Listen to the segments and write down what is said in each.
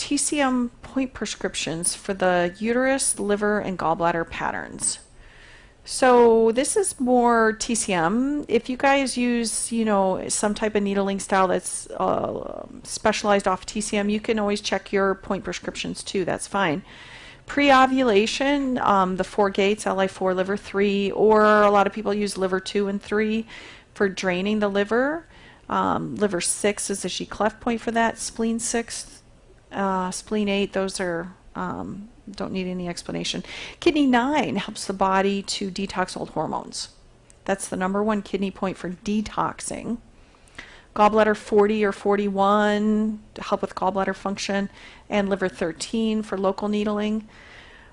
TCM point prescriptions for the uterus, liver, and gallbladder patterns. So this is more TCM. If you guys use, you know, some type of needling style that's specialized off TCM, you can always check your point prescriptions too. That's fine. Pre-ovulation, the 4 gates, Li4, liver 3, or a lot of people use liver 2 and 3 for draining the liver. Liver 6 is the G cleft point for that. Spleen 6, spleen 8, those are don't need any explanation. Kidney 9 helps the body to detox old hormones. That's the #1 kidney point for detoxing. Gallbladder 40 or 41 to help with gallbladder function, and liver 13 for local needling.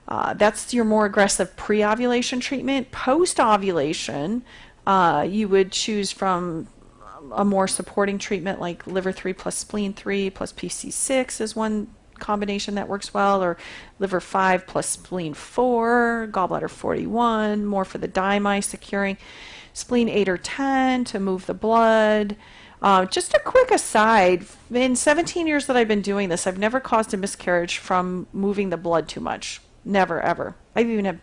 That's your more aggressive pre-ovulation treatment. Post-ovulation, you would choose from a more supporting treatment like liver 3 plus spleen 3 plus PC6 is one combination that works well, or liver 5 plus spleen 4, gallbladder 41, more for the dimi securing, spleen 8 or 10 to move the blood. Just a quick aside, in 17 years that I've been doing this, I've never caused a miscarriage from moving the blood too much. Never, ever. I've even had,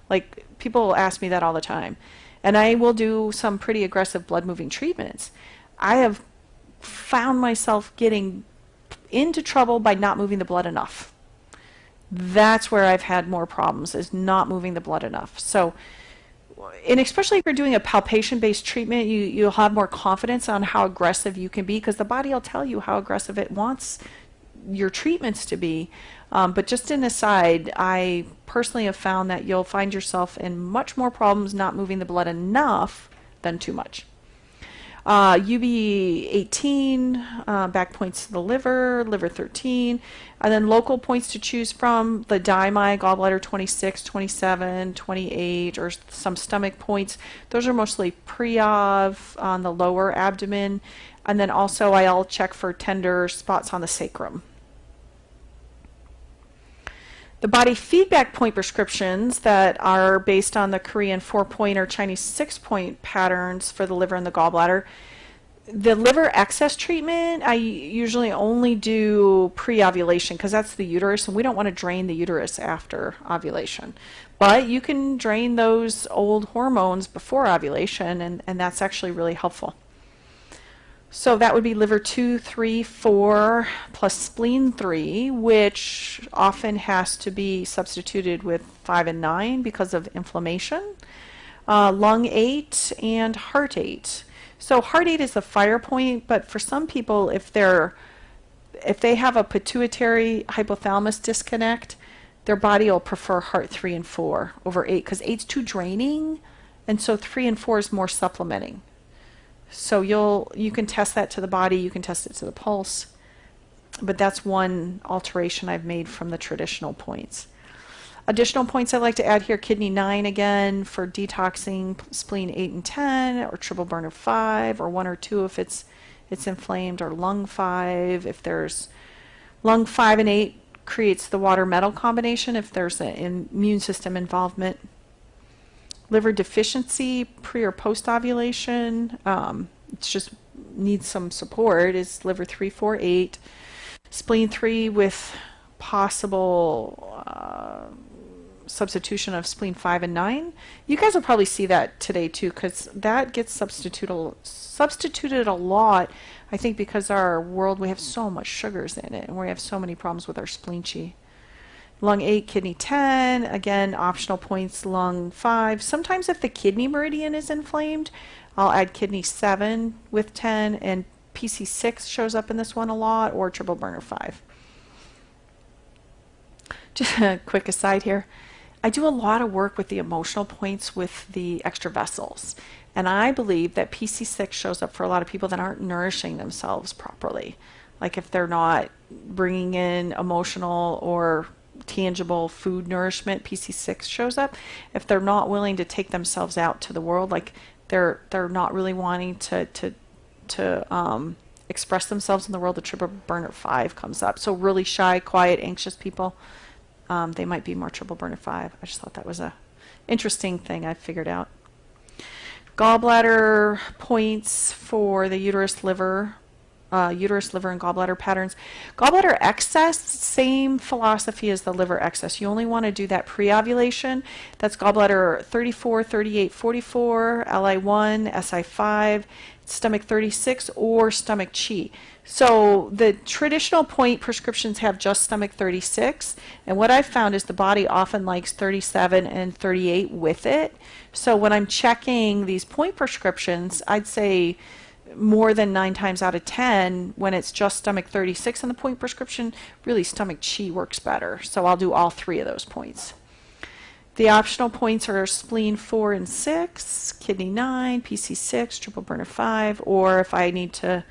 like, people ask me that all the time. And I will do some pretty aggressive blood moving treatments. I have found myself getting into trouble by not moving the blood enough. That's where I've had more problems, is not moving the blood enough. So, and especially if you're doing a palpation-based treatment, you'll have more confidence on how aggressive you can be, because the body will tell you how aggressive it wants your treatments to be. But just an aside, I personally have found that you'll find yourself in much more problems not moving the blood enough than too much. UB18, back points to the liver, liver 13, and then local points to choose from, the dimi, gallbladder 26, 27, 28, or some stomach points. Those are mostly pre-ov on the lower abdomen, and then also I'll check for tender spots on the sacrum. The body feedback point prescriptions that are based on the Korean 4-point or Chinese 6-point patterns for the liver and the gallbladder. The liver excess treatment, I usually only do pre-ovulation because that's the uterus, and we don't want to drain the uterus after ovulation. But you can drain those old hormones before ovulation, and that's actually really helpful. So that would be liver 2, 3, 4 plus spleen 3, which often has to be substituted with 5 and 9 because of inflammation. Lung 8 and heart 8. So heart 8 is the fire point, but for some people, if they have a pituitary hypothalamus disconnect, their body will prefer heart 3 and 4 over 8 because 8's too draining, and so 3 and 4 is more supplementing. So you can test that to the body, you can test it to the pulse, but that's one alteration I've made from the traditional points. Additional points I like to add here, kidney 9 again for detoxing, spleen 8 and 10, or triple burner 5, or 1 or 2 if it's inflamed, or lung 5 if there's lung 5 and 8 creates the water metal combination if there's an immune system involvement. Liver deficiency, pre or post ovulation, it's just needs some support, is liver 3, 4, 8, spleen 3 with possible substitution of spleen 5 and 9. You guys will probably see that today too, because that gets substituted a lot, I think, because our world, we have so much sugars in it and we have so many problems with our spleen chi. Lung 8, kidney 10, again, optional points, lung 5. Sometimes if the kidney meridian is inflamed, I'll add kidney 7 with 10, and PC6 shows up in this one a lot, or triple burner 5. Just a quick aside here. I do a lot of work with the emotional points with the extra vessels, and I believe that PC6 shows up for a lot of people that aren't nourishing themselves properly. Like if they're not bringing in emotional or tangible food nourishment, PC6 shows up. If they're not willing to take themselves out to the world, like they're not really wanting to express themselves in the world, the triple burner 5 comes up. So really shy, quiet, anxious people, they might be more triple burner 5. I just thought that was a interesting thing I figured out. Gallbladder points for the uterus, liver, uterus, liver, and gallbladder patterns. Gallbladder excess, same philosophy as the liver excess. You only want to do that pre-ovulation. That's gallbladder 34, 38, 44, LI1, SI5, stomach 36, or stomach chi. So the traditional point prescriptions have just stomach 36, and what I've found is the body often likes 37 and 38 with it. So when I'm checking these point prescriptions, I'd say more than 9 times out of 10, when it's just stomach 36 in the point prescription, really stomach chi works better. So I'll do all 3 of those points. The optional points are spleen 4 and 6, kidney 9, PC 6, triple burner 5, or if I need to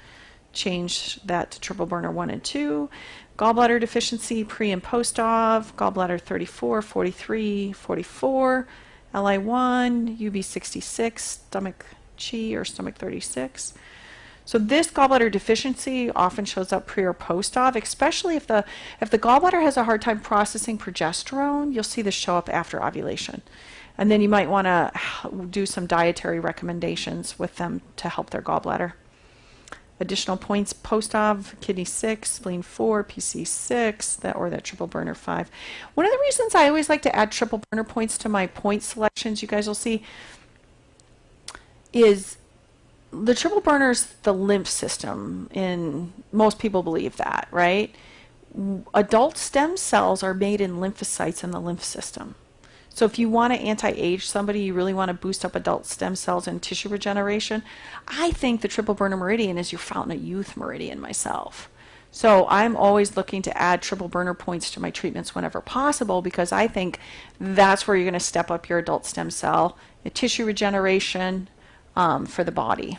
change that to triple burner 1 and 2. Gallbladder deficiency pre and post-ov, gallbladder 34, 43, 44, LI1, UB66, stomach chi or stomach 36. So this gallbladder deficiency often shows up pre or post-ov, especially if the gallbladder has a hard time processing progesterone. You'll see this show up after ovulation. And then you might want to do some dietary recommendations with them to help their gallbladder. Additional points post-ov, kidney 6, spleen 4, PC 6, that triple burner 5. One of the reasons I always like to add triple burner points to my point selections, you guys will see, is the triple burner's the lymph system, and most people believe that, right? Adult stem cells are made in lymphocytes in the lymph system. So if you want to anti-age somebody, you really want to boost up adult stem cells and tissue regeneration, I think the triple burner meridian is your fountain of youth meridian myself. So I'm always looking to add triple burner points to my treatments whenever possible, because I think that's where you're going to step up your adult stem cell, tissue regeneration for the body.